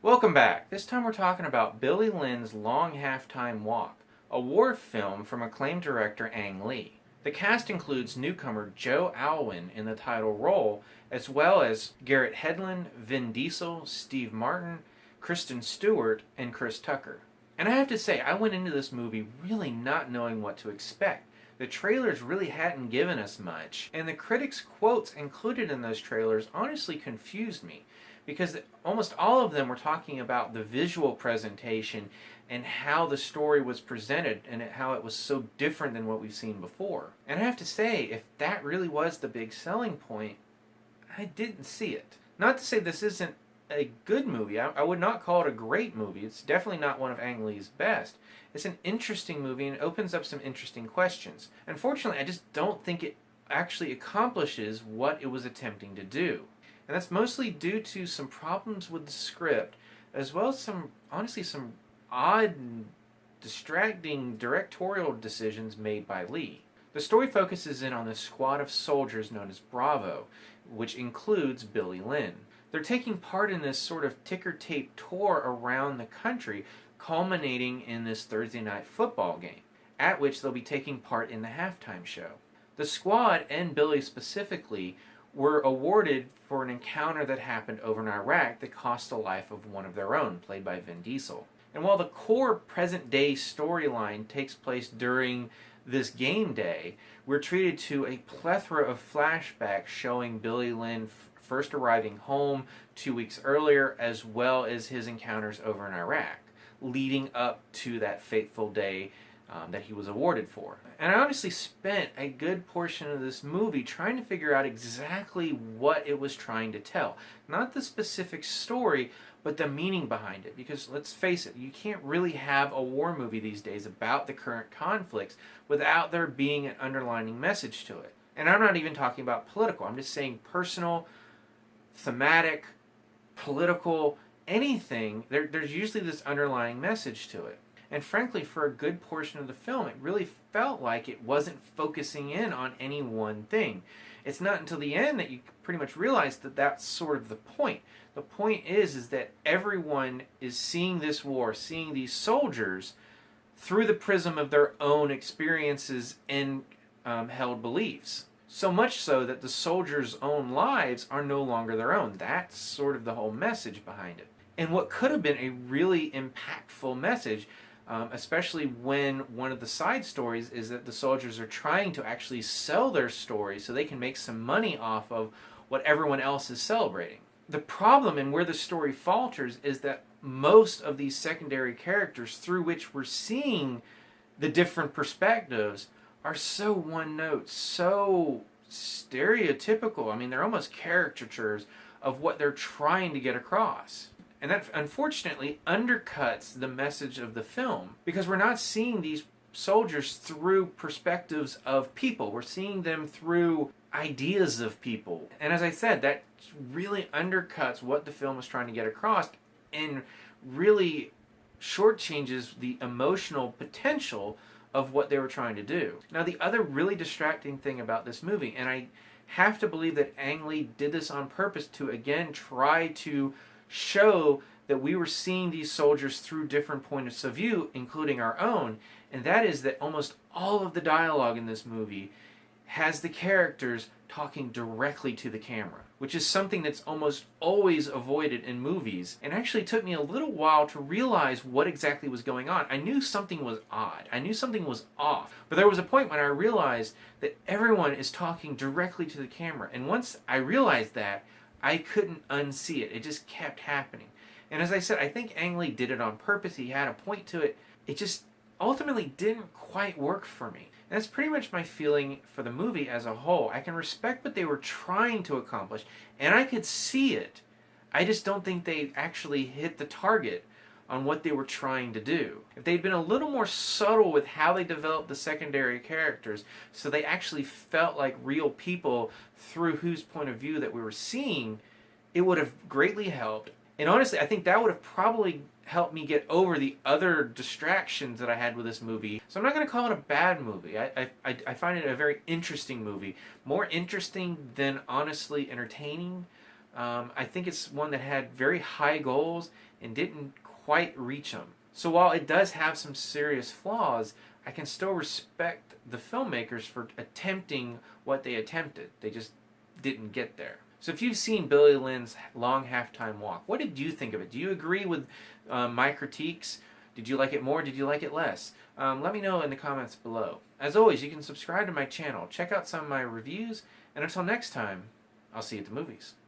Welcome back. This time we're talking about Billy Lynn's Long Halftime Walk, a war film from acclaimed director Ang Lee. The cast includes newcomer Joe Alwyn in the title role, as well as Garrett Hedlund, Vin Diesel, Steve Martin, Kristen Stewart, and Chris Tucker. And I have to say, I went into this movie really not knowing what to expect. The trailers really hadn't given us much, and the critics' quotes included in those trailers honestly confused me, because almost all of them were talking about the visual presentation and how the story was presented and how it was so different than what we've seen before. And I have to say, if that really was the big selling point, I didn't see it. Not to say this isn't a good movie. I would not call it a great movie. It's definitely not one of Ang Lee's best. It's an interesting movie and it opens up some interesting questions. Unfortunately, I just don't think it actually accomplishes what it was attempting to do. And that's mostly due to some problems with the script, as well as some odd and distracting directorial decisions made by Lee. The story focuses in on a squad of soldiers known as Bravo, which includes Billy Lynn. They're taking part in this sort of ticker tape tour around the country, culminating in this Thursday night football game, at which they'll be taking part in the halftime show. The squad, and Billy specifically, were awarded for an encounter that happened over in Iraq that cost the life of one of their own, played by Vin Diesel. And while the core present-day storyline takes place during this game day, we're treated to a plethora of flashbacks showing Billy Lynn first arriving home 2 weeks earlier, as well as his encounters over in Iraq, leading up to that fateful day that he was awarded for. And I honestly spent a good portion of this movie trying to figure out exactly what it was trying to tell. Not the specific story, but the meaning behind it. Because let's face it, you can't really have a war movie these days about the current conflicts without there being an underlining message to it. And I'm not even talking about political. I'm just saying personal, thematic, political, anything. There's usually this underlying message to it. And frankly, for a good portion of the film, it really felt like it wasn't focusing in on any one thing. It's not until the end that you pretty much realize that that's sort of the point. The point is that everyone is seeing this war, seeing these soldiers through the prism of their own experiences and held beliefs. So much so that the soldiers' own lives are no longer their own. That's sort of the whole message behind it. And what could have been a really impactful message, especially when one of the side stories is that the soldiers are trying to actually sell their story so they can make some money off of what everyone else is celebrating. The problem and where the story falters is that most of these secondary characters through which we're seeing the different perspectives are so one note, so stereotypical. I mean, they're almost caricatures of what they're trying to get across. And that unfortunately undercuts the message of the film, because we're not seeing these soldiers through perspectives of people. We're seeing them through ideas of people. And as I said, that really undercuts what the film is trying to get across and really shortchanges the emotional potential of what they were trying to do. Now, the other really distracting thing about this movie, and I have to believe that Ang Lee did this on purpose to again try to show that we were seeing these soldiers through different points of view, including our own, and that is that almost all of the dialogue in this movie has the characters talking directly to the camera, which is something that's almost always avoided in movies, and actually took me a little while to realize what exactly was going on. I knew something was odd. I knew something was off. But there was a point when I realized that everyone is talking directly to the camera, and once I realized that, I couldn't unsee it. It just kept happening. And as I said, I think Ang Lee did it on purpose. He had a point to it. It just ultimately didn't quite work for me. And that's pretty much my feeling for the movie as a whole. I can respect what they were trying to accomplish, and I could see it. I just don't think they actually hit the target on what they were trying to do. If they'd been a little more subtle with how they developed the secondary characters, so they actually felt like real people through whose point of view that we were seeing, it would have greatly helped. And honestly, I think that would have probably helped me get over the other distractions that I had with this movie. So I'm not going to call it a bad movie. I find it a very interesting movie. More interesting than honestly entertaining. I think it's one that had very high goals and didn't quite reach them. So while it does have some serious flaws, I can still respect the filmmakers for attempting what they attempted. They just didn't get there. So if you've seen Billy Lynn's Long Halftime Walk, what did you think of it? Do you agree with my critiques? Did you like it more? Did you like it less? Let me know in the comments below. As always, you can subscribe to my channel, check out some of my reviews, and until next time, I'll see you at the movies.